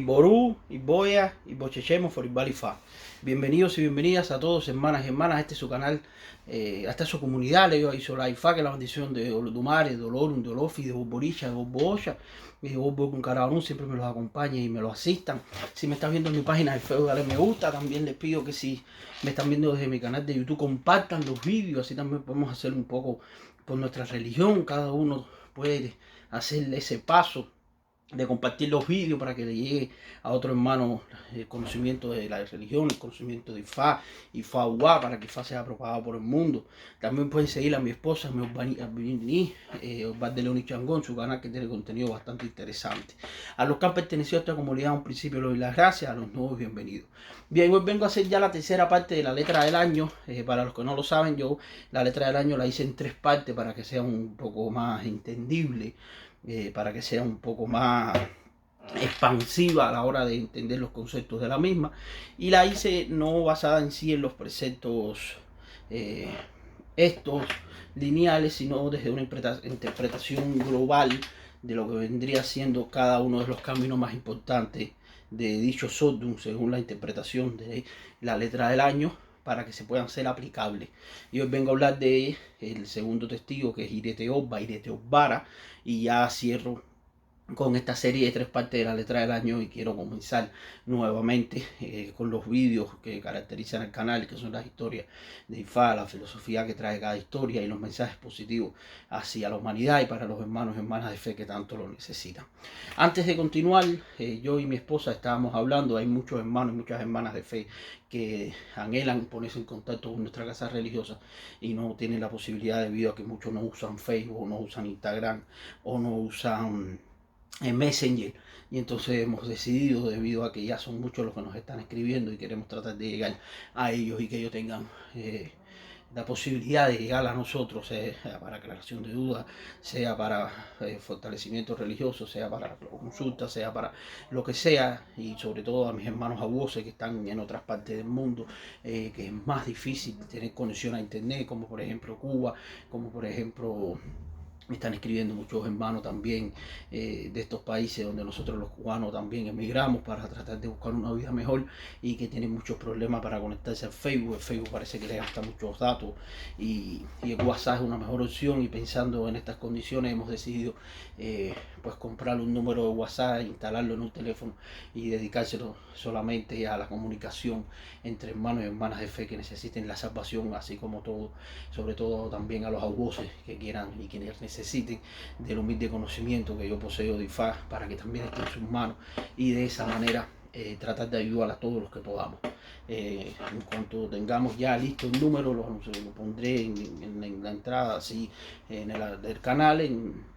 Iború, Iboya, Ibochechemo, Foribalifa. Bienvenidos y bienvenidas a todos, hermanas y hermanas. Este es su canal, hasta su comunidad. Le digo a Ifa, que la bendición de Olodumare, de Olorum, de Olofi, de Oboricha, de Obocha, de Obo con Carabarún siempre me los acompañe y me los asistan. Si me están viendo en mi página de Facebook, dale me gusta. También les pido que si me están viendo desde mi canal de YouTube, compartan los vídeos. Así también podemos hacer un poco por nuestra religión. Cada uno puede hacer ese paso de compartir los vídeos para que le llegue a otro hermano el conocimiento de la religión, el conocimiento de Ifá Uá, para que Ifá sea propagado por el mundo. También pueden seguir a mi esposa, Osvaldo León y Changón, su canal que tiene contenido bastante interesante. A los que han pertenecido a esta comunidad, a un principio les doy las gracias, a los nuevos bienvenidos. Bien, hoy vengo a hacer ya la tercera parte de la letra del año. Para los que no lo saben, yo la letra del año la hice en 3 partes para que sea un poco más entendible. Para que sea un poco más expansiva a la hora de entender los conceptos de la misma, y la hice no basada en sí en los preceptos estos lineales, sino desde una interpretación global de lo que vendría siendo cada uno de los caminos más importantes de dicho Sodum según la interpretación de la letra del año, para que se puedan ser aplicables. Y hoy vengo a hablar de el segundo testigo, que es Irete Obara, y ya cierro con esta serie de 3 partes de la letra del año, y quiero comenzar nuevamente con los vídeos que caracterizan el canal, que son las historias de Ifá, la filosofía que trae cada historia y los mensajes positivos hacia la humanidad y para los hermanos y hermanas de fe que tanto lo necesitan. Antes de continuar, yo y mi esposa estábamos hablando, hay muchos hermanos y muchas hermanas de fe que anhelan ponerse en contacto con nuestra casa religiosa y no tienen la posibilidad, debido a que muchos no usan Facebook, o no usan Instagram, o no usan en Messenger. Y entonces hemos decidido, debido a que ya son muchos los que nos están escribiendo y queremos tratar de llegar a ellos y que ellos tengan la posibilidad de llegar a nosotros, sea para aclaración de dudas, sea para fortalecimiento religioso, sea para consulta, sea para lo que sea, y sobre todo a mis hermanos abuesos que están en otras partes del mundo, que es más difícil tener conexión a internet, como por ejemplo Cuba, como por ejemplo me están escribiendo muchos hermanos también de estos países donde nosotros los cubanos también emigramos para tratar de buscar una vida mejor, y que tienen muchos problemas para conectarse al Facebook. El Facebook parece que le gasta muchos datos, y el WhatsApp es una mejor opción, y pensando en estas condiciones hemos decidido pues comprar un número de WhatsApp, instalarlo en un teléfono y dedicárselo solamente a la comunicación entre hermanos y hermanas de fe que necesiten la salvación, así como todo, sobre todo también a los abusos que quieran y quienes necesiten del humilde conocimiento que yo poseo de Ifá, para que también esté en sus manos, y de esa manera tratar de ayudar a todos los que podamos. En cuanto tengamos ya listo el número, lo pondré en la entrada así del canal, en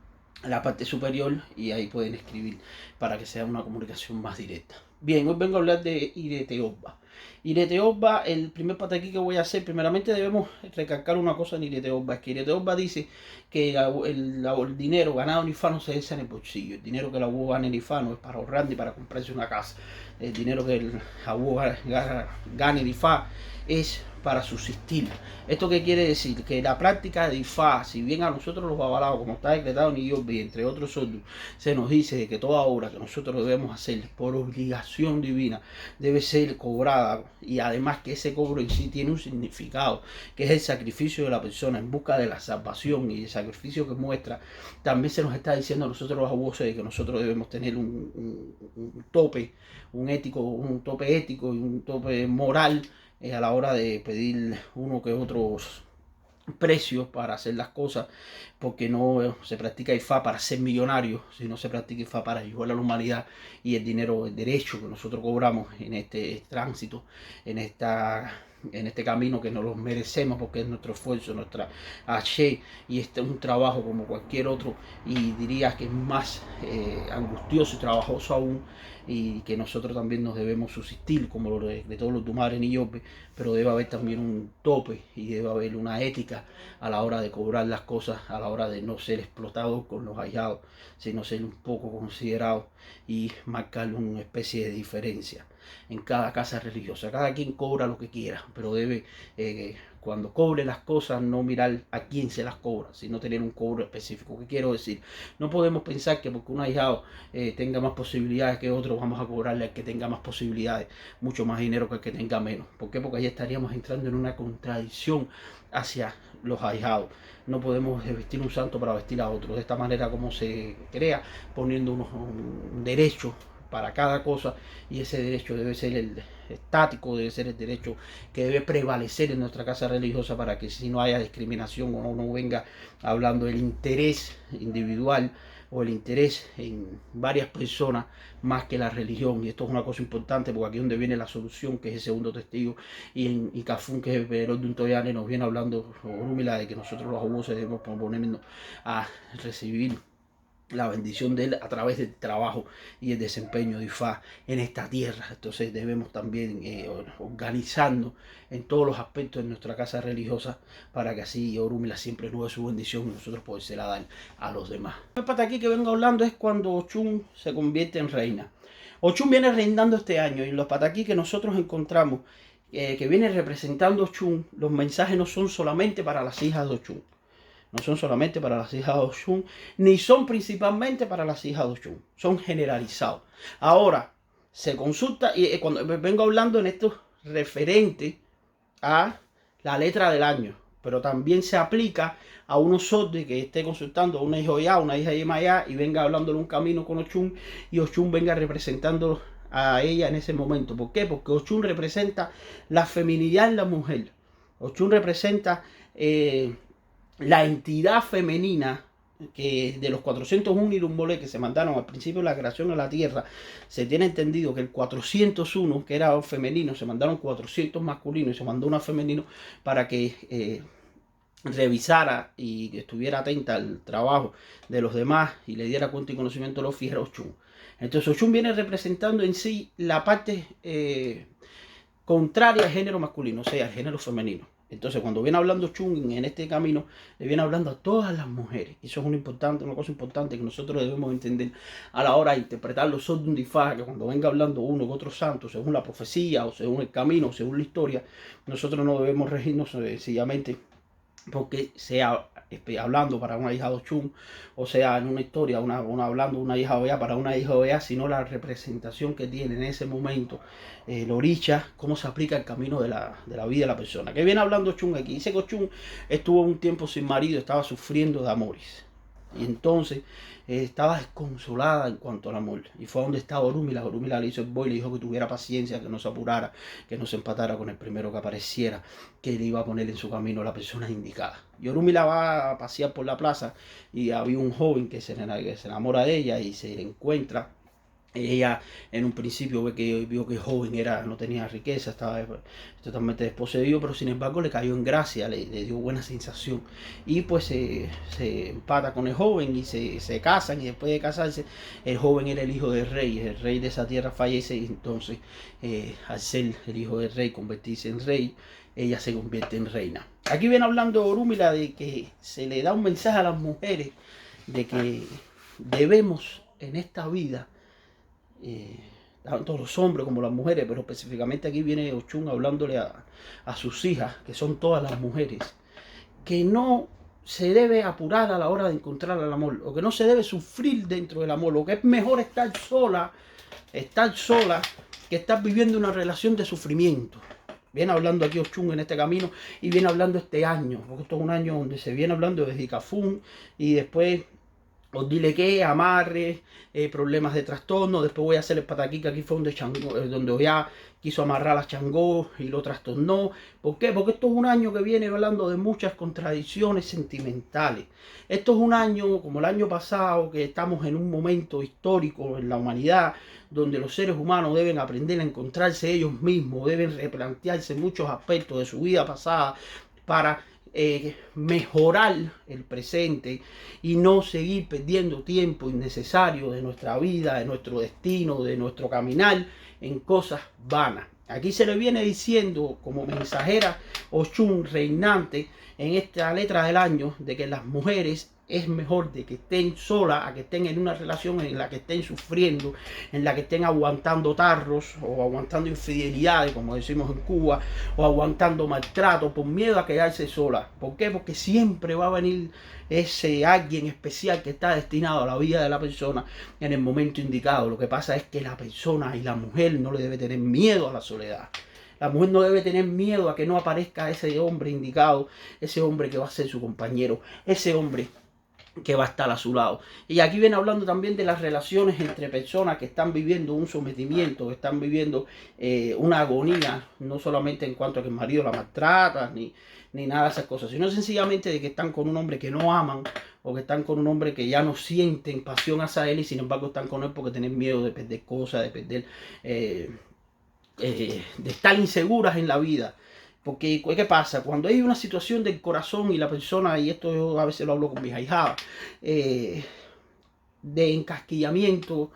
la parte superior, y ahí pueden escribir para que sea una comunicación más directa. Bien, hoy vengo a hablar de Irete Obba. Irete Obba, el primer pataquí que voy a hacer, primeramente debemos recalcar una cosa en Irete Obba, es que Irete Obba dice que el dinero ganado en Ifá no se echa en el bolsillo. El dinero que el abuelo gana en Ifá no es para ahorrar ni para comprarse una casa. El dinero que el abuelo gana en Ifá es para subsistir. ¿Esto qué quiere decir? Que la práctica de Ifá, si bien a nosotros los babalaos, como está decretado en Iyobi, entre otros sordos, se nos dice de que toda obra que nosotros debemos hacer por obligación divina debe ser cobrada, y además que ese cobro en sí tiene un significado, que es el sacrificio de la persona en busca de la salvación, y el sacrificio que muestra, también se nos está diciendo a nosotros los abusos de que nosotros debemos tener un tope, un tope ético y un tope moral a la hora de pedir uno que otros precios para hacer las cosas, porque no se practica Ifá para ser millonario, sino se practica Ifá para ayudar a la humanidad, y el dinero, el derecho que nosotros cobramos en este tránsito, en este camino que nos lo merecemos, porque es nuestro esfuerzo, nuestra H, y este es un trabajo como cualquier otro, y diría que es más angustioso y trabajoso aún, y que nosotros también nos debemos subsistir como lo de todos los Dumares y Yope, pero debe haber también un tope y debe haber una ética a la hora de cobrar las cosas, a la hora de no ser explotado con los hallados, sino ser un poco considerado y marcar una especie de diferencia. en cada casa religiosa. Cada quien cobra lo que quiera, pero debe, cuando cobre las cosas, no mirar a quién se las cobra, sino tener un cobro específico. ¿Qué quiero decir? No podemos pensar que porque un ahijado tenga más posibilidades que otro, vamos a cobrarle al que tenga más posibilidades, mucho más dinero que el que tenga menos. ¿Por qué? Porque ahí estaríamos entrando en una contradicción hacia los ahijados. No podemos vestir un santo para vestir a otro. De esta manera como se crea, poniendo un derecho para cada cosa, y ese derecho debe ser el estático, debe ser el derecho que debe prevalecer en nuestra casa religiosa, para que si no haya discriminación o no venga hablando del interés individual o el interés en varias personas más que la religión. Y esto es una cosa importante, porque aquí es donde viene la solución, que es el segundo testigo, y en Icafún, que es el veedor de un Toyane, nos viene hablando Orúmila de que nosotros los abusos debemos ponernos a recibir la bendición de él a través del trabajo y el desempeño de Ifá en esta tierra. Entonces debemos también organizarnos en todos los aspectos de nuestra casa religiosa, para que así Orúmila siempre nos dé su bendición y nosotros podérsela dar a los demás. El pataquí que vengo hablando es cuando Ochun se convierte en reina. Ochun viene reinando este año, y los pataquí que nosotros encontramos que viene representando Ochun, los mensajes no son solamente para las hijas de Ochun. No son solamente para las hijas de Ochun, ni son principalmente para las hijas de Ochun. Son generalizados. Ahora, se consulta, y cuando vengo hablando en esto referente a la letra del año, pero también se aplica a unos sordos que esté consultando a una hija ya, una hija Yemayá, y venga hablándole un camino con Ochun, y Ochun venga representando a ella en ese momento. ¿Por qué? Porque Ochun representa la feminidad en la mujer. Ochun representa la entidad femenina, que de los 401 Irumbolé que se mandaron al principio de la creación de la tierra, se tiene entendido que el 401, que era femenino, se mandaron 400 masculinos y se mandó una femenino para que revisara y que estuviera atenta al trabajo de los demás y le diera cuenta y conocimiento a los fieros Ochun. Entonces Ochun viene representando en sí la parte contraria al género masculino, o sea, al género femenino. Entonces, cuando viene hablando Ochun en este camino, le viene hablando a todas las mujeres. Y eso es una cosa importante que nosotros debemos entender a la hora de interpretar los Sodun Difá, que cuando venga hablando uno u otro santo, según la profecía, o según el camino, o según la historia, nosotros no debemos regirnos sencillamente porque sea hablando para una hija de Ochun, o sea en una historia, hablando una hija de para una hija de sino la representación que tiene en ese momento el oricha, cómo se aplica el camino de la vida de la persona. Que viene hablando Ochun aquí. Dice que Ochun estuvo un tiempo sin marido, estaba sufriendo de amores. Y entonces estaba desconsolada en cuanto al amor. Y fue a donde estaba Orúmila. Orúmila le hizo el boy, le dijo que tuviera paciencia, que no se apurara, que no se empatara con el primero que apareciera, que le iba a poner en su camino a la persona indicada. Y Orúmila va a pasear por la plaza, y había un joven que se enamora de ella y se encuentra. Ella en un principio vio que joven era, no tenía riqueza, estaba totalmente desposeído, pero sin embargo le cayó en gracia, le dio buena sensación. Y pues se empata con el joven y se casan, y después de casarse, el joven era el hijo del rey. El rey de esa tierra fallece, y entonces al ser el hijo del rey, convertirse en rey, ella se convierte en reina. Aquí viene hablando Orúmila de que se le da un mensaje a las mujeres de que debemos en esta vida, tanto los hombres como las mujeres, pero específicamente aquí viene Ochun hablándole a sus hijas, que son todas las mujeres, que no se debe apurar a la hora de encontrar el amor, o que no se debe sufrir dentro del amor, o que es mejor estar sola que estar viviendo una relación de sufrimiento. Viene hablando aquí Ochun en este camino, y viene hablando este año, porque esto es un año donde se viene hablando de Icafún, y después os dile que amarre, problemas de trastorno. Después voy a hacer el pataquí, que aquí fue donde Oya quiso amarrar a Changó y lo trastornó. ¿Por qué? Porque esto es un año que viene hablando de muchas contradicciones sentimentales. Esto es un año como el año pasado, que estamos en un momento histórico en la humanidad donde los seres humanos deben aprender a encontrarse ellos mismos, deben replantearse muchos aspectos de su vida pasada para mejorar el presente y no seguir perdiendo tiempo innecesario de nuestra vida, de nuestro destino, de nuestro caminar en cosas vanas. Aquí se le viene diciendo como mensajera Ochun reinante en esta letra del año de que las mujeres es mejor de que estén solas a que estén en una relación en la que estén sufriendo, en la que estén aguantando tarros o aguantando infidelidades, como decimos en Cuba, o aguantando maltrato por miedo a quedarse sola. ¿Por qué? Porque siempre va a venir ese alguien especial que está destinado a la vida de la persona en el momento indicado. Lo que pasa es que la persona y la mujer no le debe tener miedo a la soledad. La mujer no debe tener miedo a que no aparezca ese hombre indicado, ese hombre que va a ser su compañero, ese hombre que va a estar a su lado. Y aquí viene hablando también de las relaciones entre personas que están viviendo un sometimiento, que están viviendo una agonía, no solamente en cuanto a que el marido la maltrata, ni nada de esas cosas, sino sencillamente de que están con un hombre que no aman, o que están con un hombre que ya no sienten pasión hacia él y sin embargo están con él porque tienen miedo de perder cosas, de perder, de estar inseguras en la vida. Porque, ¿qué pasa? Cuando hay una situación del corazón y la persona, y esto yo a veces lo hablo con mis ahijadas, de encasquillamiento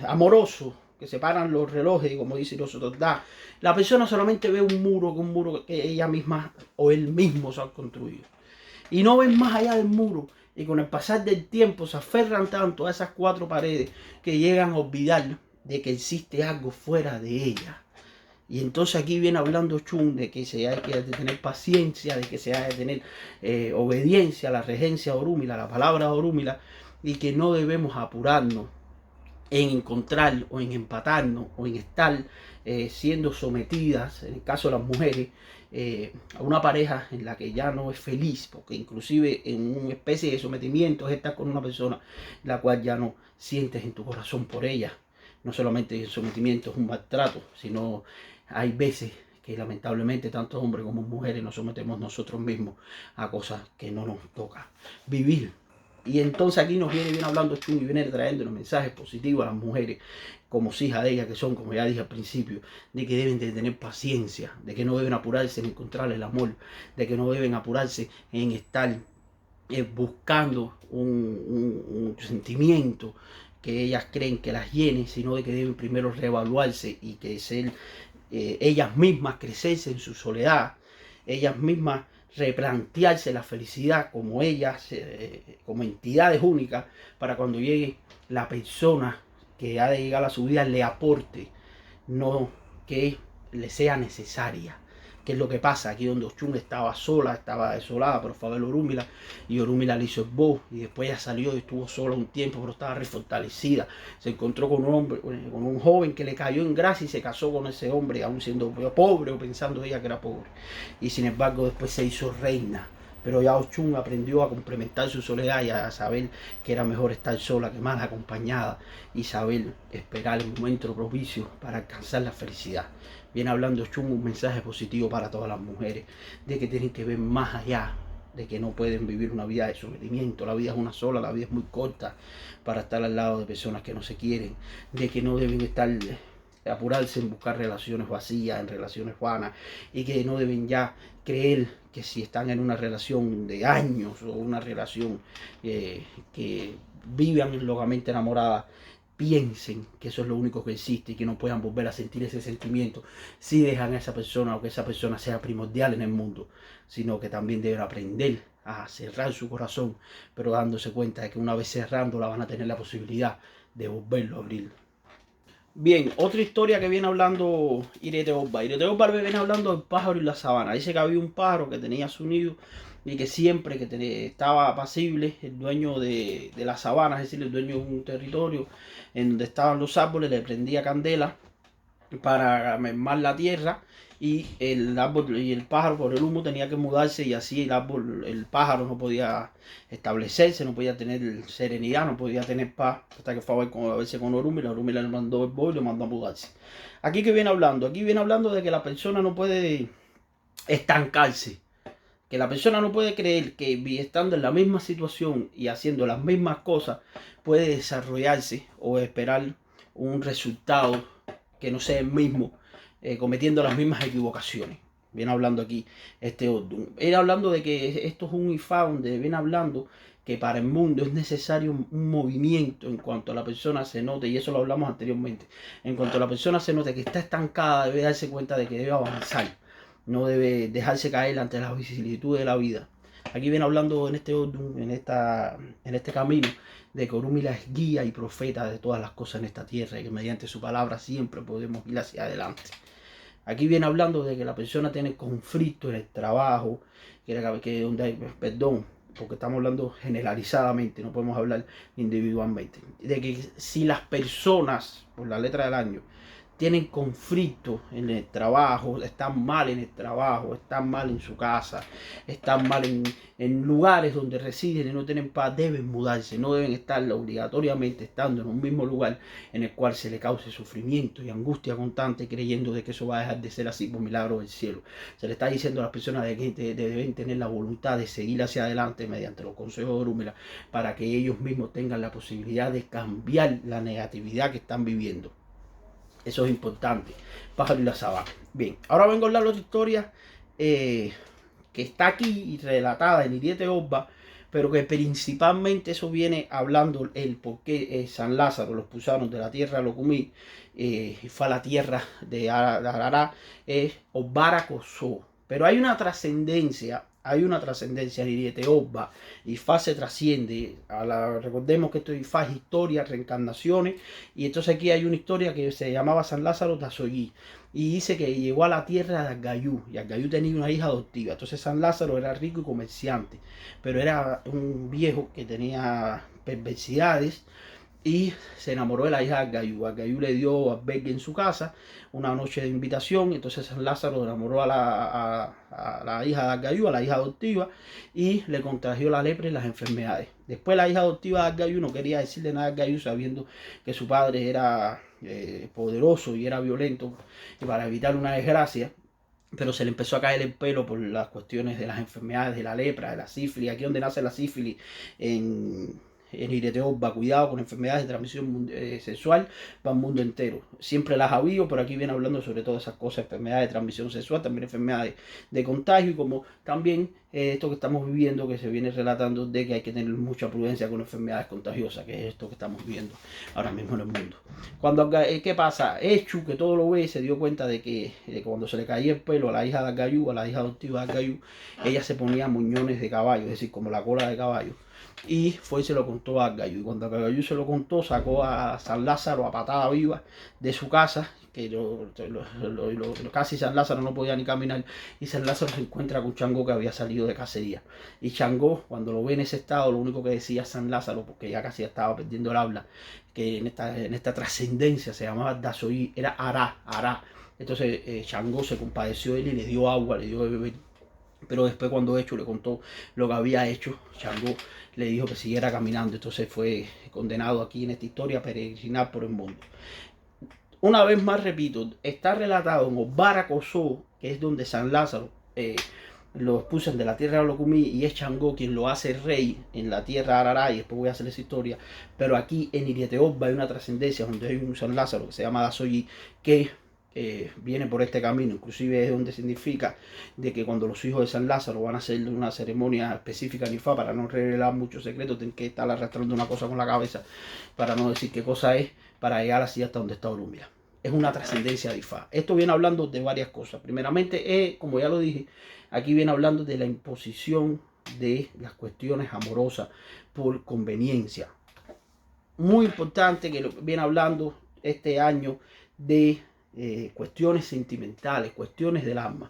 amoroso, que separan los relojes, como dicen los otros, la persona solamente ve un muro que ella misma o él mismo se ha construido. Y no ven más allá del muro. Y con el pasar del tiempo se aferran tanto a esas cuatro paredes que llegan a olvidar de que existe algo fuera de ella. Y entonces aquí viene hablando Chun de que se hay que tener paciencia, de que se hay que tener obediencia a la regencia orúmila, a la palabra orúmila, y que no debemos apurarnos en encontrar o en empatarnos o en estar siendo sometidas, en el caso de las mujeres, a una pareja en la que ya no es feliz, porque inclusive en una especie de sometimiento es estar con una persona la cual ya no sientes en tu corazón por ella. No solamente el sometimiento es un maltrato, sino hay veces que lamentablemente tanto hombres como mujeres nos sometemos nosotros mismos a cosas que no nos toca vivir. Y entonces aquí nos viene hablando Chun y viene trayendo los mensajes positivos a las mujeres como hijas de ellas que son, como ya dije al principio, de que deben de tener paciencia, de que no deben apurarse en encontrar el amor, de que no deben apurarse en estar buscando un sentimiento que ellas creen que las llene, sino de que deben primero reevaluarse y que ser ellas mismas crecerse en su soledad, ellas mismas replantearse la felicidad como ellas, como entidades únicas, para cuando llegue la persona que ha de llegar a su vida le aporte, no que le sea necesaria. ¿Qué es lo que pasa? Aquí donde Ochun estaba sola, estaba desolada por favor Orúmila, y Orúmila le hizo el voz, y después ella salió y estuvo sola un tiempo, pero estaba refortalecida. Se encontró con un hombre, con un joven que le cayó en gracia y se casó con ese hombre, aún siendo pobre o pensando ella que era pobre. Y sin embargo después se hizo reina. Pero ya Ochun aprendió a complementar su soledad y a saber que era mejor estar sola que mal acompañada y saber esperar el momento propicio para alcanzar la felicidad. Viene hablando Ochun un mensaje positivo para todas las mujeres, de que tienen que ver más allá, de que no pueden vivir una vida de sometimiento, la vida es una sola, la vida es muy corta para estar al lado de personas que no se quieren, de que no deben estar apurarse en buscar relaciones vacías, en relaciones vanas, y que no deben ya creer que si están en una relación de años o una relación que vivan locamente enamoradas, piensen que eso es lo único que existe y que no puedan volver a sentir ese sentimiento si dejan a esa persona o que esa persona sea primordial en el mundo, sino que también deben aprender a cerrar su corazón, pero dándose cuenta de que una vez cerrándola van a tener la posibilidad de volverlo a abrir. Bien, otra historia que viene hablando Irete Orba. Irete Orba viene hablando del pájaro y la sabana. Dice que había un pájaro que tenía su nido y que siempre que estaba apacible, el dueño de la sabana, es decir, el dueño de un territorio en donde estaban los árboles, le prendía candela para mermar la tierra y el árbol y el pájaro por el humo tenía que mudarse y así el pájaro no podía establecerse, no podía tener serenidad, no podía tener paz hasta que fue a verse con Orumi, la Orumi le mandó el boy y lo mandó a mudarse. Aquí viene hablando de que la persona no puede estancarse, que la persona no puede creer que estando en la misma situación y haciendo las mismas cosas puede desarrollarse o esperar un resultado que no sea el mismo, cometiendo las mismas equivocaciones. Viene hablando aquí viene hablando de que esto es un ifá donde viene hablando que para el mundo es necesario un movimiento en cuanto a la persona se note, y eso lo hablamos anteriormente, en cuanto a la persona se note que está estancada, debe darse cuenta de que debe avanzar, no debe dejarse caer ante la vicisitud de la vida, Aquí viene hablando en en este camino de que Orúmila es guía y profeta de todas las cosas en esta tierra y que mediante su palabra siempre podemos ir hacia adelante. Aquí viene hablando de que la persona tiene conflicto en el trabajo, que donde hay, perdón, porque estamos hablando generalizadamente, no podemos hablar individualmente, de que si las personas, por la letra del año, tienen conflicto en el trabajo, están mal en el trabajo, están mal en su casa, están mal en lugares donde residen y no tienen paz, deben mudarse, no deben estar obligatoriamente estando en un mismo lugar en el cual se le cause sufrimiento y angustia constante creyendo de que eso va a dejar de ser así por milagro del cielo. Se le está diciendo a las personas de que deben tener la voluntad de seguir hacia adelante mediante los consejos de Orúmila para que ellos mismos tengan la posibilidad de cambiar la negatividad que están viviendo. Eso es importante. Pájaro y la sabana. Bien, ahora vengo a hablar de otra historia que está aquí relatada en Iriete Orba, pero que principalmente eso viene hablando el por qué San Lázaro los expulsaron de la tierra de Locumí y fue a la tierra de Arará, Obbara Cosó. Pero hay una trascendencia en Iriete Orba. Ifá se trasciende. Recordemos que esto Ifá es historia, reencarnaciones. Y entonces aquí hay una historia que se llamaba San Lázaro de Azoguí. Y dice que llegó a la tierra de Argayú. Y Argayú tenía una hija adoptiva. Entonces San Lázaro era rico y comerciante. Pero era un viejo que tenía perversidades. Y se enamoró de la hija de Argayú. Argayú le dio albergue en su casa, una noche de invitación. Entonces San Lázaro enamoró a la hija de Argayú, a la hija adoptiva, y le contagió la lepra y las enfermedades. Después la hija adoptiva de Argayú no quería decirle nada a Argayú, sabiendo que su padre era poderoso y era violento, y para evitar una desgracia. Pero se le empezó a caer el pelo por las cuestiones de las enfermedades, de la lepra, de la sífilis. Aquí donde nace la sífilis, en Iriete Orba, cuidado con enfermedades de transmisión sexual para el mundo entero. Siempre las ha habido, pero aquí viene hablando sobre todas esas cosas, enfermedades de transmisión sexual, también enfermedades de contagio, y como también esto que estamos viviendo, que se viene relatando de que hay que tener mucha prudencia con enfermedades contagiosas, que es esto que estamos viendo ahora mismo en el mundo. ¿Qué pasa? Echu, que todo lo ve, se dio cuenta de que cuando se le caía el pelo a la hija de Argayú, a la hija adoptiva de Argayú, ella se ponía muñones de caballo, es decir, como la cola de caballo. Y fue y se lo contó a Argayú. Y cuando Argayú se lo contó, sacó a San Lázaro a patada viva de su casa, que casi San Lázaro no podía ni caminar. Y San Lázaro se encuentra con Changó, que había salido de cacería. Y Changó, cuando lo ve en ese estado, lo único que decía San Lázaro, porque ya casi estaba perdiendo el habla, que en esta trascendencia se llamaba Dasoí, era Ará. Entonces Changó se compadeció de él y le dio agua, le dio de beber. Pero después, cuando Echu le contó lo que había hecho, Changó le dijo que siguiera caminando. Entonces fue condenado aquí en esta historia a peregrinar por el mundo. Una vez más repito, está relatado en Obbara Cosó, que es donde San Lázaro lo expulsan de la tierra de Locumí, y es Changó quien lo hace rey en la tierra de Arará, y después voy a hacer esa historia. Pero aquí en Iriete Orba hay una trascendencia donde hay un San Lázaro que se llama Dasoyi, que viene por este camino. Inclusive es donde significa de que cuando los hijos de San Lázaro van a hacer una ceremonia específica en Ifá, para no revelar muchos secretos, tienen que estar arrastrando una cosa con la cabeza para no decir qué cosa es, para llegar así hasta donde está Orúmila. Es una trascendencia de Ifá. Esto viene hablando de varias cosas. Primeramente, como ya lo dije, aquí viene hablando de la imposición de las cuestiones amorosas por conveniencia. Muy importante que viene hablando este año de cuestiones sentimentales, cuestiones del alma.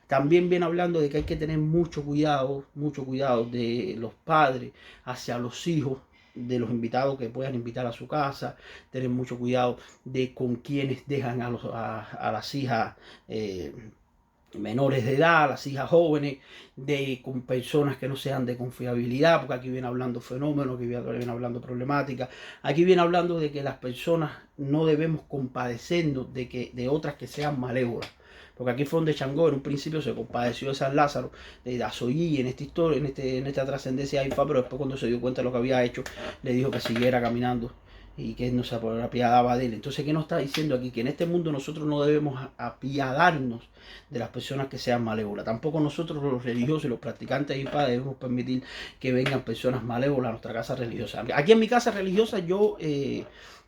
También viene hablando de que hay que tener mucho cuidado de los padres hacia los hijos, de los invitados que puedan invitar a su casa, tener mucho cuidado de con quienes dejan a las hijas menores de edad, las hijas jóvenes, con personas que no sean de confiabilidad, porque aquí viene hablando fenómenos, aquí viene hablando problemáticas, aquí viene hablando de que las personas no debemos compadecernos de otras que sean malévolas. Porque aquí fue donde Changó en un principio se compadeció de San Lázaro, de Dasoyi, en esta historia, en esta trascendencia de Ifá, pero después, cuando se dio cuenta de lo que había hecho, le dijo que siguiera caminando y que no se apiadaba de él. Entonces, ¿qué nos está diciendo aquí? Que en este mundo nosotros no debemos apiadarnos de las personas que sean malévolas. Tampoco nosotros, los religiosos y los practicantes de Ifá, debemos permitir que vengan personas malévolas a nuestra casa religiosa. Aquí en mi casa religiosa yo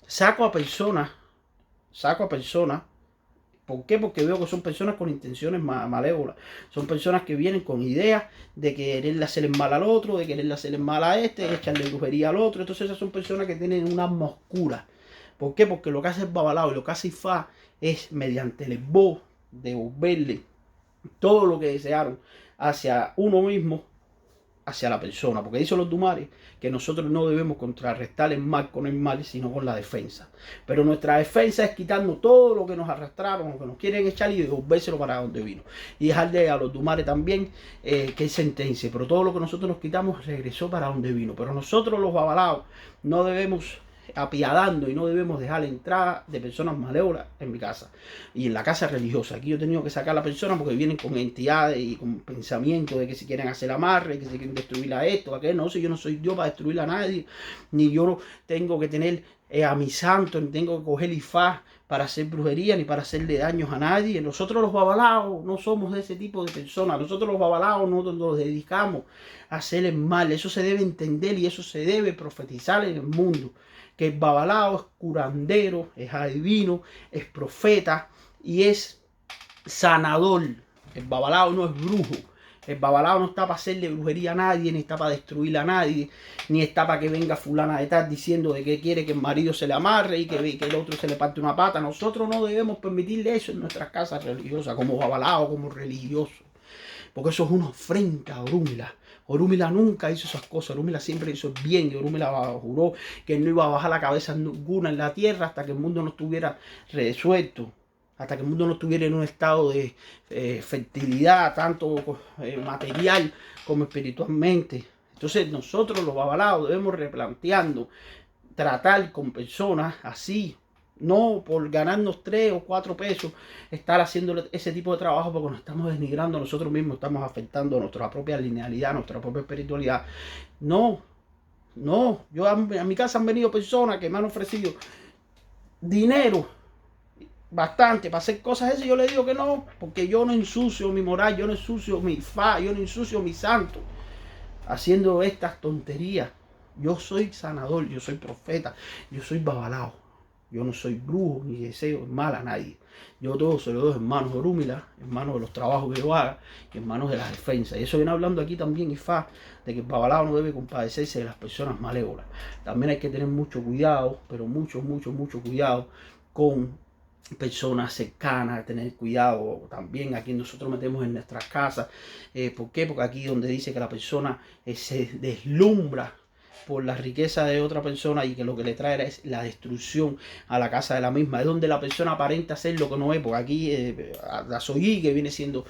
saco a personas ¿Por qué? Porque veo que son personas con intenciones malévolas. Son personas que vienen con ideas de quererle hacer el mal al otro, de quererle hacer el mal a este, de echarle brujería al otro. Entonces esas son personas que tienen una alma oscura. ¿Por qué? Porque lo que hace el Babalao y lo que hace Ifá es mediante el voz devolverle todo lo que desearon hacia uno mismo, hacia la persona, porque dicen los Dumares que nosotros no debemos contrarrestar el mal con el mal, sino con la defensa. Pero nuestra defensa es quitarnos todo lo que nos arrastraron, lo que nos quieren echar y devolvérselo para donde vino. Y dejarle a los Dumares también que sentencia, pero todo lo que nosotros nos quitamos regresó para donde vino. Pero nosotros los babalaos no debemos apiadando y no debemos dejar la entrada de personas malévolas en mi casa y en la casa religiosa. Aquí yo he tenido que sacar a la persona porque vienen con entidades y con pensamientos de que si quieren hacer amarre, que si quieren destruir a esto, a aquello. No, si yo no soy Dios para destruir a nadie, ni yo no tengo que tener a mi santo, ni tengo que coger Ifá para hacer brujería, ni para hacerle daños a nadie. Nosotros los babalaos no somos de ese tipo de personas. Nosotros los babalaos no nos dedicamos a hacer el mal. Eso se debe entender y eso se debe profetizar en el mundo. Que el babalao es curandero, es adivino, es profeta y es sanador. El babalao no es brujo. El babalao no está para hacerle brujería a nadie, ni está para destruir a nadie, ni está para que venga fulana de tal diciendo de que quiere que el marido se le amarre y que el otro se le parte una pata. Nosotros no debemos permitirle eso en nuestras casas religiosas, como babalao, como religioso. Porque eso es una ofrenda a Orúmila. Orúmila nunca hizo esas cosas. Orúmila siempre hizo el bien. Y Orúmila juró que no iba a bajar la cabeza ninguna en la tierra hasta que el mundo no estuviera resuelto. Hasta que el mundo no estuviera en un estado de fertilidad, tanto material como espiritualmente. Entonces nosotros los babalaos debemos replanteando tratar con personas así. No por ganarnos 3 o 4 pesos estar haciendo ese tipo de trabajo, porque nos estamos denigrando a nosotros mismos, estamos afectando nuestra propia linealidad, nuestra propia espiritualidad. No, yo a mi casa han venido personas que me han ofrecido dinero bastante para hacer cosas esas y yo les digo que no, porque yo no ensucio mi moral, yo no ensucio mi fa, yo no ensucio mi santo haciendo estas tonterías. Yo soy sanador, yo soy profeta, yo soy babalao. Yo no soy brujo ni deseo mal a nadie. Yo todo se lo doy en manos de Orúmila, en manos de los trabajos que yo haga y en manos de la defensa. Y eso viene hablando aquí también Ifá, de que el babalao no debe compadecerse de las personas malévolas. También hay que tener mucho cuidado, pero mucho cuidado con personas cercanas, tener cuidado también a quien nosotros metemos en nuestras casas. ¿Por qué? Porque aquí donde dice que la persona se deslumbra por la riqueza de otra persona y que lo que le trae es la destrucción a la casa de la misma. Es donde la persona aparenta ser lo que no es, porque aquí Dasoyi, que viene siendo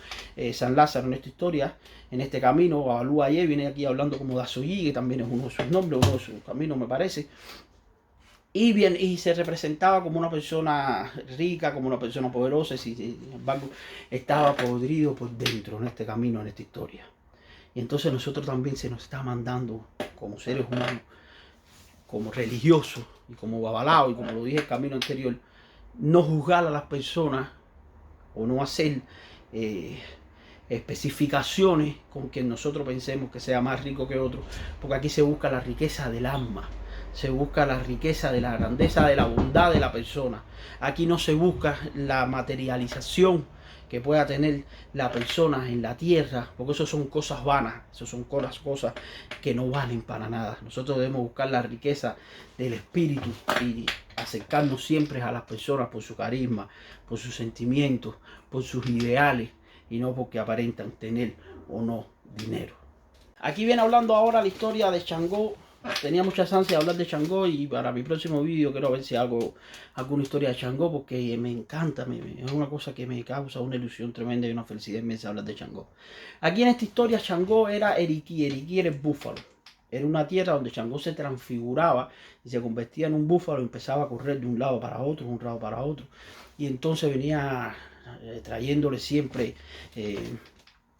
San Lázaro en esta historia, en este camino, Abalú Ayer viene aquí hablando como Dasoyi, que también es uno de sus nombres, uno de sus caminos me parece. Y se representaba como una persona rica, como una persona poderosa, y sin embargo estaba podrido por dentro en este camino, en esta historia. Y entonces nosotros también se nos está mandando como seres humanos, como religiosos y como babalao, y como lo dije en el camino anterior, no juzgar a las personas o no hacer especificaciones con quien nosotros pensemos que sea más rico que otro, porque aquí se busca la riqueza del alma, se busca la riqueza de la grandeza, de la bondad de la persona. Aquí no se busca la materialización que pueda tener la persona en la tierra, porque eso son cosas vanas, eso son cosas que no valen para nada. Nosotros debemos buscar la riqueza del espíritu y acercarnos siempre a las personas por su carisma, por sus sentimientos, por sus ideales y no porque aparentan tener o no dinero. Aquí viene hablando ahora la historia de Changó. Tenía muchas ansias de hablar de Changó y para mi próximo vídeo quiero ver si hago alguna historia de Changó, porque me encanta, es una cosa que me causa una ilusión tremenda y una felicidad inmensa hablar de Changó. Aquí en esta historia Changó era Eriquí, Eriquí era el búfalo. Era una tierra donde Changó se transfiguraba y se convertía en un búfalo y empezaba a correr de un lado para otro, y entonces venía trayéndole siempre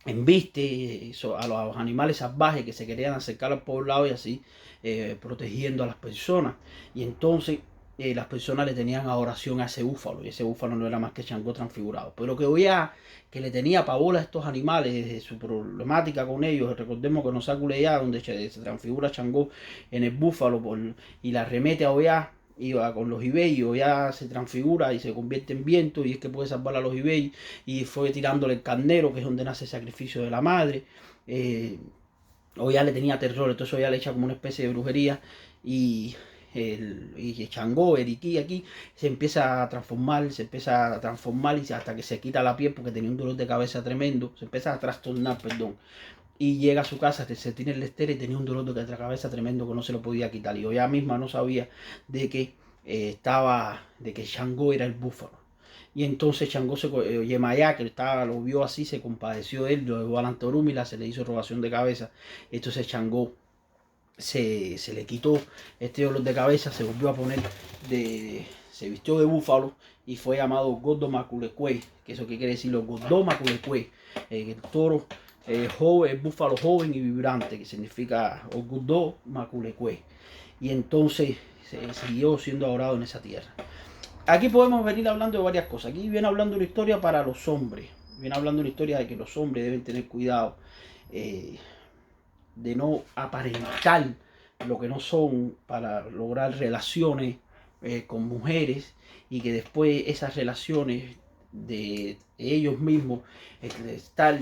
embiste a los animales salvajes que se querían acercar al poblado y así protegiendo a las personas. Y entonces las personas le tenían adoración a ese búfalo, y ese búfalo no era más que Changó transfigurado. Pero que le tenía pavor a estos animales, de su problemática con ellos. Recordemos que nos Culeyá, donde se transfigura Changó en el búfalo y la remete a Oya, iba con los ibeyos, ya se transfigura y se convierte en viento y es que puede salvar a los ibeyos y fue tirándole el carnero, que es donde nace el sacrificio de la madre. O ya le tenía terror, entonces ya le echa como una especie de brujería y y Changó, Eriquí aquí, se empieza a transformar y hasta que se quita la piel porque tenía un dolor de cabeza tremendo, se empieza a trastornar, perdón. Y llega a su casa, se tiene el estero y tenía un dolor de cabeza tremendo que no se lo podía quitar. Y yo ya misma no sabía de que de que Changó era el búfalo. Y entonces Changó Yemayá, que lo vio así, se compadeció de él, lo llevó a la Antorúmila, se le hizo robación de cabeza. Entonces Changó se le quitó este dolor de cabeza, se volvió a poner se vistió de búfalo y fue llamado Gordo Maculecue, que eso qué quiere decir los Gordo Maculecue, el toro joven, el búfalo joven y vibrante, que significa Gordo Maculecue. Y entonces se siguió siendo adorado en esa tierra. Aquí podemos venir hablando de varias cosas. Aquí viene hablando una historia para los hombres. Viene hablando una historia de que los hombres deben tener cuidado de no aparentar lo que no son para lograr relaciones con mujeres y que después esas relaciones de ellos mismos estar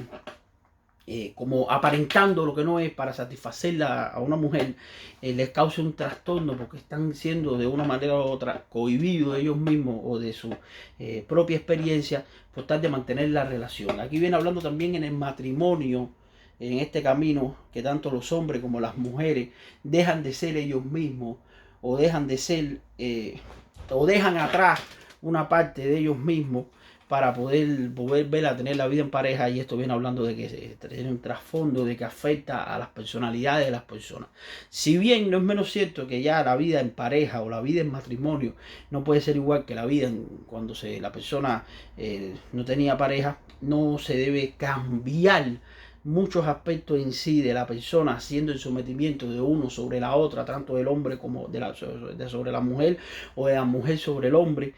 como aparentando lo que no es para satisfacer a una mujer, les causa un trastorno porque están siendo de una manera u otra cohibidos de ellos mismos o de su propia experiencia por tal de mantener la relación. Aquí viene hablando también en el matrimonio, en este camino que tanto los hombres como las mujeres dejan de ser ellos mismos o dejan de ser o dejan atrás una parte de ellos mismos para poder volver a tener la vida en pareja. Y esto viene hablando de que tiene un trasfondo de que afecta a las personalidades de las personas. Si bien no es menos cierto que ya la vida en pareja o la vida en matrimonio no puede ser igual que la vida cuando la persona no tenía pareja, no se debe cambiar muchos aspectos en sí de la persona, haciendo el sometimiento de uno sobre la otra, tanto del hombre como sobre la mujer, o de la mujer sobre el hombre,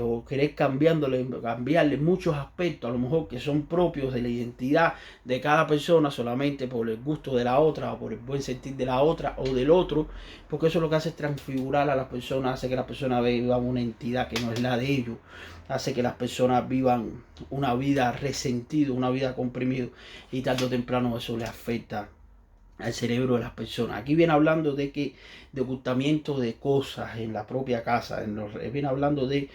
o querer cambiarle muchos aspectos, a lo mejor que son propios de la identidad de cada persona, solamente por el gusto de la otra, o por el buen sentir de la otra o del otro, porque eso lo que hace es transfigurar a las personas, hace que la persona viva una entidad que no es la de ellos, hace que las personas vivan una vida resentida, una vida comprimida, y tarde o temprano eso le afecta al cerebro de las personas. Aquí viene hablando de ocultamiento de cosas en la propia casa, viene hablando de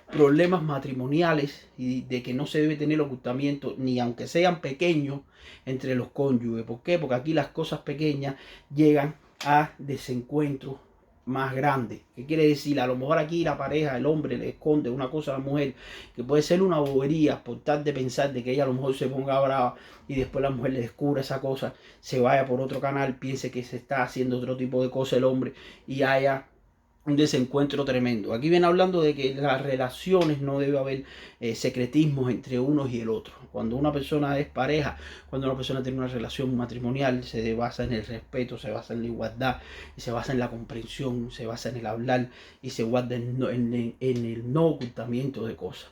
problemas matrimoniales y de que no se debe tener ocultamiento, ni aunque sean pequeños, entre los cónyuges. ¿Por qué? Porque aquí las cosas pequeñas llegan a desencuentros más grande. ¿Qué quiere decir? A lo mejor aquí la pareja, el hombre le esconde una cosa a la mujer que puede ser una bobería por tal de pensar de que ella a lo mejor se ponga brava y después la mujer le descubre esa cosa, se vaya por otro canal, piense que se está haciendo otro tipo de cosa el hombre y haya un desencuentro tremendo. Aquí viene hablando de que las relaciones no debe haber secretismos entre unos y el otro. Cuando una persona es pareja, cuando una persona tiene una relación matrimonial, se basa en el respeto, se basa en la igualdad, se basa en la comprensión, se basa en el hablar y se guarda en el no ocultamiento de cosas.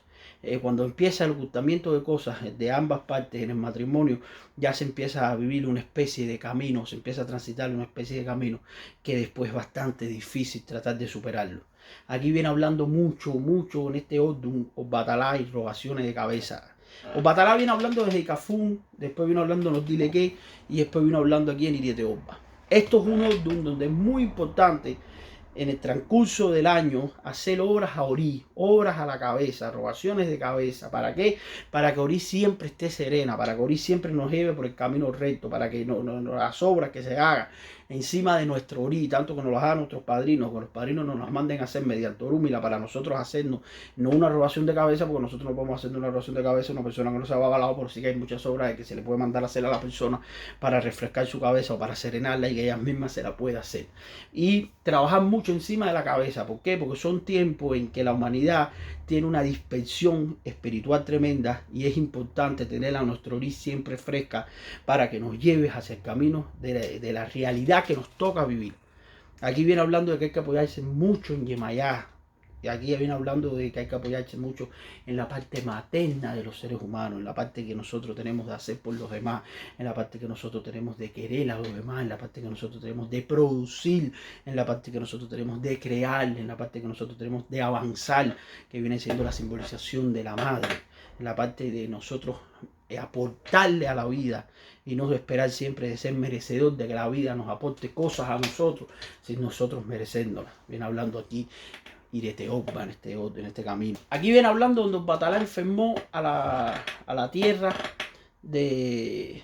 Cuando empieza el ocultamiento de cosas de ambas partes en el matrimonio, ya se empieza a vivir una especie de camino, se empieza a transitar una especie de camino que después es bastante difícil tratar de superarlo. Aquí viene hablando mucho en este orden, Batalá y robaciones de cabeza. Batalá viene hablando desde Cafún, después vino hablando en los Dilequé y después vino hablando aquí en Irieteoba. Esto es un orden donde es muy importante en el transcurso del año hacer obras a Orí, obras a la cabeza, robaciones de cabeza. ¿Para qué? Para que Orí siempre esté serena, para que Orí siempre nos lleve por el camino recto, para que las obras que se hagan encima de nuestro Orí, tanto que nos las hagan nuestros padrinos, que los padrinos nos las manden a hacer mediante Orúmila para nosotros hacernos, no una robación de cabeza, porque nosotros no podemos hacer una robación de cabeza a una persona que no se ha avalado, por sí que hay muchas obras de que se le puede mandar a hacer a la persona para refrescar su cabeza o para serenarla y que ella misma se la pueda hacer. Y trabajar mucho encima de la cabeza. ¿Por qué? Porque son tiempos en que la humanidad tiene una dispersión espiritual tremenda y es importante tener a nuestro Orí siempre fresca para que nos lleve hacia el camino de la realidad que nos toca vivir. Aquí viene hablando de que hay que apoyarse mucho en Yemayá, Y aquí ya viene hablando de que hay que apoyarse mucho en la parte materna de los seres humanos, en la parte que nosotros tenemos de hacer por los demás, en la parte que nosotros tenemos de querer a los demás, en la parte que nosotros tenemos de producir, en la parte que nosotros tenemos de crear, en la parte que nosotros tenemos de avanzar, que viene siendo la simbolización de la madre, en la parte de nosotros aportarle a la vida y no esperar siempre de ser merecedor de que la vida nos aporte cosas a nosotros sin nosotros mereciéndolas. Viene hablando aquí Irete Oba en este camino. Aquí viene hablando donde Batalá enfermó a la tierra de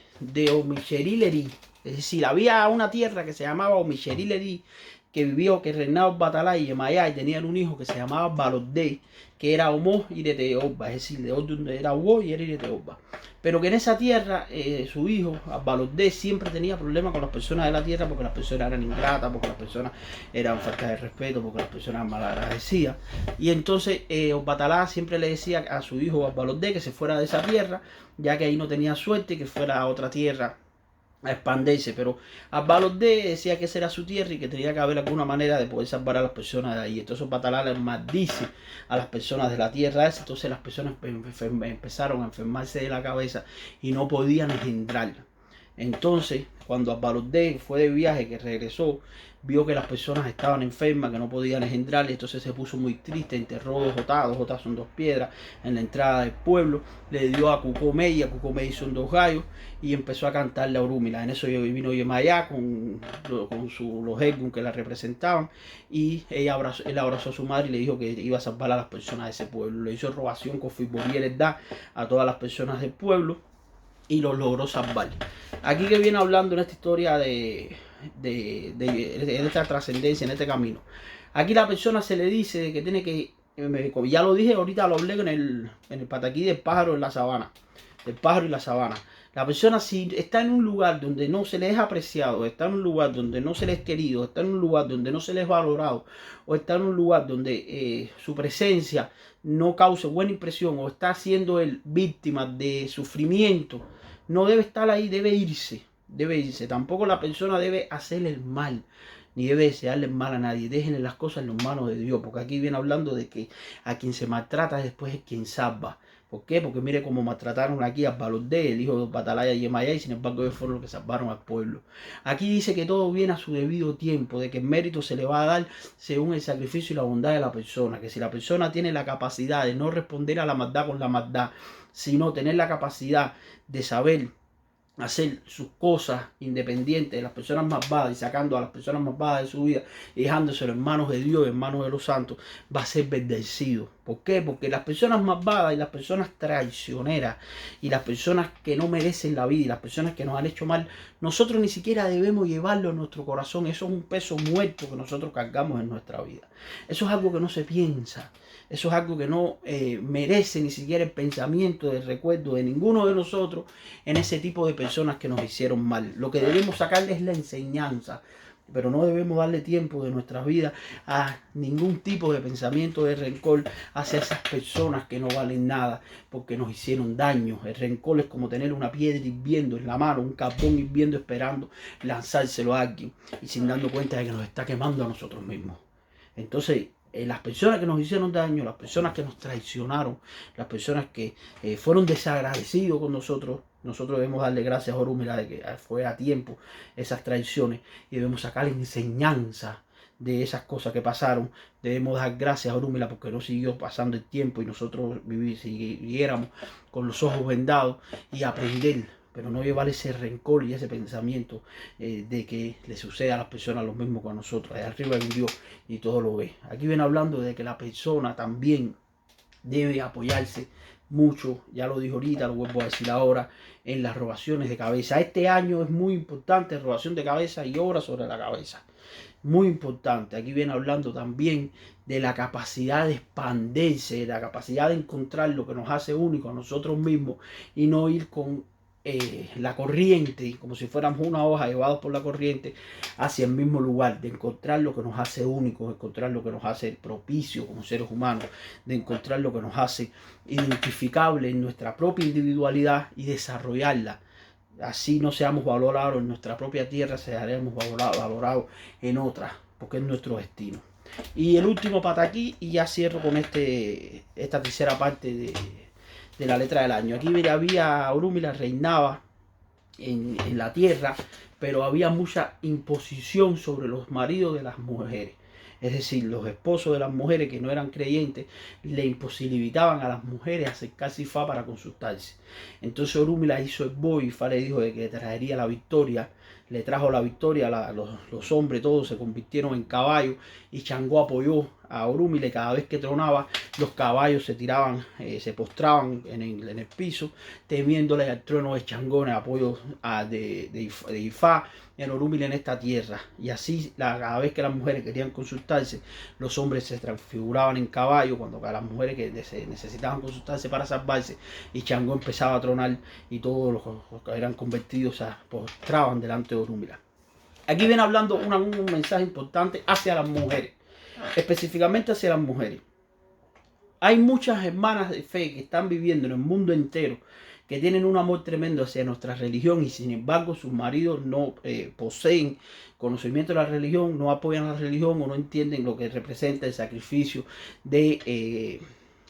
Omicherileri. Es decir, había una tierra que se llamaba Omicherileri, que vivió, que reinaba Batalá y Yemayá, y tenían un hijo que se llamaba Balodé, que era Homo Irete Oba, es decir, de donde era Hugo y era Irete Oba. Pero que en esa tierra, su hijo, Balodé, siempre tenía problemas con las personas de la tierra, porque las personas eran ingratas, porque las personas eran falta de respeto, porque las personas malagradecidas. Y entonces Batalá siempre le decía a su hijo Balodé que se fuera de esa tierra, ya que ahí no tenía suerte, que fuera a otra tierra a expandirse, pero Balodé decía que esa era su tierra y que tenía que haber alguna manera de poder salvar a las personas de ahí. Entonces Batalá le maldice a las personas de la tierra esa. Entonces las personas empezaron a enfermarse de la cabeza y no podían engendrar. Entonces, cuando Balodé fue de viaje, que regresó, vio que las personas estaban enfermas, que no podían engendrar, y entonces se puso muy triste, enterró dos jotas son dos piedras, en la entrada del pueblo, le dio a Cucomey son dos gallos, y empezó a cantarle a Orúmila. En eso vino Yemayá con los Egun que la representaban, y él abrazó a su madre y le dijo que iba a salvar a las personas de ese pueblo. Le hizo robación con Fiborie a todas las personas del pueblo, y los logró salvar. Aquí que viene hablando en esta historia de esta trascendencia, en este camino. Aquí la persona se le dice que tiene que, ya lo dije, ahorita lo hablé en el pataquí del pájaro en la sabana, del pájaro y la sabana. La persona, si está en un lugar donde no se le es apreciado, está en un lugar donde no se le es querido, está en un lugar donde no se le es valorado, o está en un lugar donde su presencia no cause buena impresión, o está siendo él víctima de sufrimiento, no debe estar ahí, debe irse. Tampoco la persona debe hacerle el mal, ni debe desearle el mal a nadie. Déjenle las cosas en las manos de Dios, porque aquí viene hablando de que a quien se maltrata después es quien salva. ¿Por qué? Porque mire cómo maltrataron aquí a Balodé, el hijo de Batalá y Yemayá, y sin embargo ellos fueron los que salvaron al pueblo. Aquí dice que todo viene a su debido tiempo, de que el mérito se le va a dar según el sacrificio y la bondad de la persona. Que si la persona tiene la capacidad de no responder a la maldad con la maldad, sino tener la capacidad de saber hacer sus cosas independientes de las personas malvadas y sacando a las personas malvadas de su vida y dejándoselo en manos de Dios, en manos de los santos, va a ser bendecido. ¿Por qué? Porque las personas malvadas y las personas traicioneras y las personas que no merecen la vida y las personas que nos han hecho mal, nosotros ni siquiera debemos llevarlo en nuestro corazón. Eso es un peso muerto que nosotros cargamos en nuestra vida. Eso es algo que no se piensa. Eso es algo que no merece ni siquiera el pensamiento, el recuerdo de ninguno de nosotros en ese tipo de personas que nos hicieron mal. Lo que debemos sacarle es la enseñanza, pero no debemos darle tiempo de nuestras vidas a ningún tipo de pensamiento de rencor hacia esas personas que no valen nada porque nos hicieron daño. El rencor es como tener una piedra hirviendo en la mano, un carbón hirviendo esperando lanzárselo a alguien y sin darnos cuenta de que nos está quemando a nosotros mismos. Entonces, las personas que nos hicieron daño, las personas que nos traicionaron, las personas que fueron desagradecidos con nosotros debemos darle gracias a Orúmila de que fue a tiempo esas traiciones y debemos sacar enseñanza de esas cosas que pasaron. Debemos dar gracias a Orúmila porque no siguió pasando el tiempo y nosotros siguiéramos con los ojos vendados y aprender, pero no llevar ese rencor y ese pensamiento de que le suceda a las personas lo mismo que a nosotros. Allá arriba hay un Dios y todo lo ve. Aquí viene hablando de que la persona también debe apoyarse mucho, ya lo dije ahorita, lo vuelvo a decir ahora, en las robaciones de cabeza. Este año es muy importante, robación de cabeza y obra sobre la cabeza. Muy importante. Aquí viene hablando también de la capacidad de expandirse, de la capacidad de encontrar lo que nos hace únicos a nosotros mismos y no ir con la corriente, como si fuéramos una hoja llevados por la corriente hacia el mismo lugar, de encontrar lo que nos hace únicos, de encontrar lo que nos hace propicio como seres humanos, de encontrar lo que nos hace identificable en nuestra propia individualidad y desarrollarla. Así no seamos valorados en nuestra propia tierra, seremos valorados en otra, porque es nuestro destino. Y el último pataquí, y ya cierro con esta tercera parte de la letra del año. Aquí había Orúmila reinaba en la tierra, pero había mucha imposición sobre los maridos de las mujeres. Es decir, los esposos de las mujeres que no eran creyentes le imposibilitaban a las mujeres acercarse a Ifá para consultarse. Entonces Orúmila hizo el boy, Ifá le dijo de que traería la victoria, le trajo la victoria, los hombres todos se convirtieron en caballos y Changó apoyó a Orúmila y cada vez que tronaba los caballos se tiraban, se postraban en el piso temiéndole al trueno de Changó en apoyo de Ifá en Orúmila en esta tierra. Y así cada vez que las mujeres querían consultarse, los hombres se transfiguraban en caballo cuando las mujeres que necesitaban consultarse para salvarse, y Changó empezaba a tronar y todos los que eran convertidos se postraban delante de Orúmila. Aquí viene hablando un mensaje importante hacia las mujeres, específicamente hacia las mujeres. Hay muchas hermanas de fe que están viviendo en el mundo entero, que tienen un amor tremendo hacia nuestra religión y sin embargo sus maridos no poseen conocimiento de la religión, no apoyan la religión o no entienden lo que representa el sacrificio de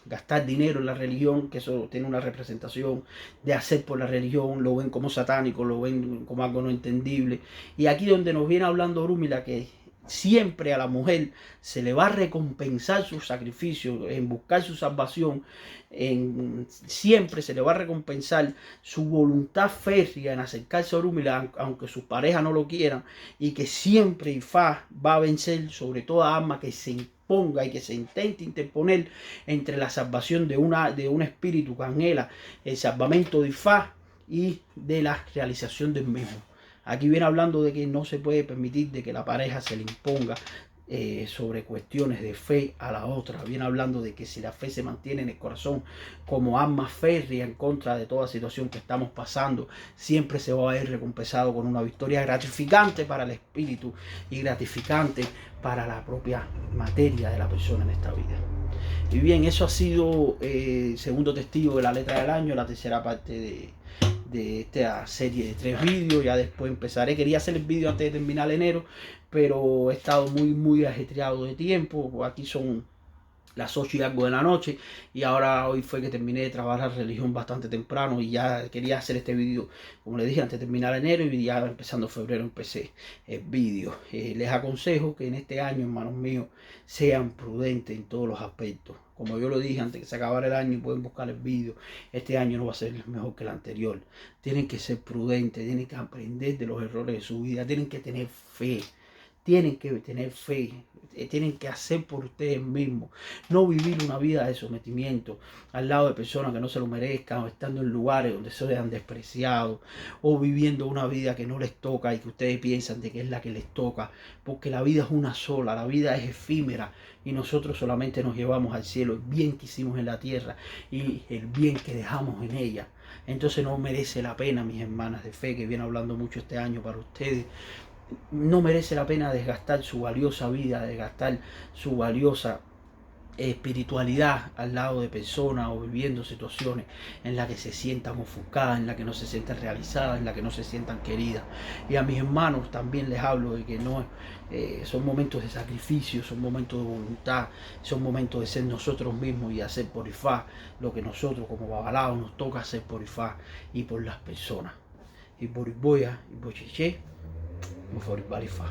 gastar dinero en la religión, que eso tiene una representación de hacer por la religión, lo ven como satánico, lo ven como algo no entendible. Y aquí donde nos viene hablando Orúmila que siempre a la mujer se le va a recompensar su sacrificio en buscar su salvación, siempre se le va a recompensar su voluntad férrea en acercarse a Orúmila aunque sus parejas no lo quieran, y que siempre Ifá va a vencer sobre toda alma que se imponga y que se intente interponer entre la salvación de un espíritu que anhela el salvamento de Ifá y de la realización del mismo. Aquí viene hablando de que no se puede permitir de que la pareja se le imponga sobre cuestiones de fe a la otra. Viene hablando de que si la fe se mantiene en el corazón como arma férrea en contra de toda situación que estamos pasando, siempre se va a ver recompensado con una victoria gratificante para el espíritu y gratificante para la propia materia de la persona en esta vida. Y bien, eso ha sido el segundo testigo de la letra del año, la tercera parte de esta serie de 3 vídeos. Ya después empezaré, quería hacer el vídeo antes de terminar enero, pero he estado muy ajetreado de tiempo. Aquí son las 8 y algo de la noche y ahora hoy fue que terminé de trabajar religión bastante temprano y ya quería hacer este vídeo, como les dije, antes de terminar enero, y ya empezando febrero empecé el vídeo. Les aconsejo que en este año, hermanos míos, sean prudentes en todos los aspectos. Como yo lo dije antes que se acabara el año, pueden buscar el vídeo. Este año no va a ser mejor que el anterior. Tienen que ser prudentes, tienen que aprender de los errores de su vida, tienen que tener fe. Tienen que tener fe, tienen que hacer por ustedes mismos, no vivir una vida de sometimiento al lado de personas que no se lo merezcan, o estando en lugares donde sean despreciados, o viviendo una vida que no les toca y que ustedes piensan de que es la que les toca, porque la vida es una sola, la vida es efímera y nosotros solamente nos llevamos al cielo el bien que hicimos en la tierra y el bien que dejamos en ella. Entonces no merece la pena, mis hermanas de fe, que viene hablando mucho este año para ustedes. No merece la pena desgastar su valiosa vida, desgastar su valiosa espiritualidad al lado de personas o viviendo situaciones en las que se sientan ofuscadas, en las que no se sientan realizadas, en las que no se sientan queridas. Y a mis hermanos también les hablo de que no son momentos de sacrificio, son momentos de voluntad, son momentos de ser nosotros mismos y hacer por Ifá lo que nosotros como babalaos nos toca hacer por Ifá y por las personas. Y por Iboya, y por Chiché, for Balifa.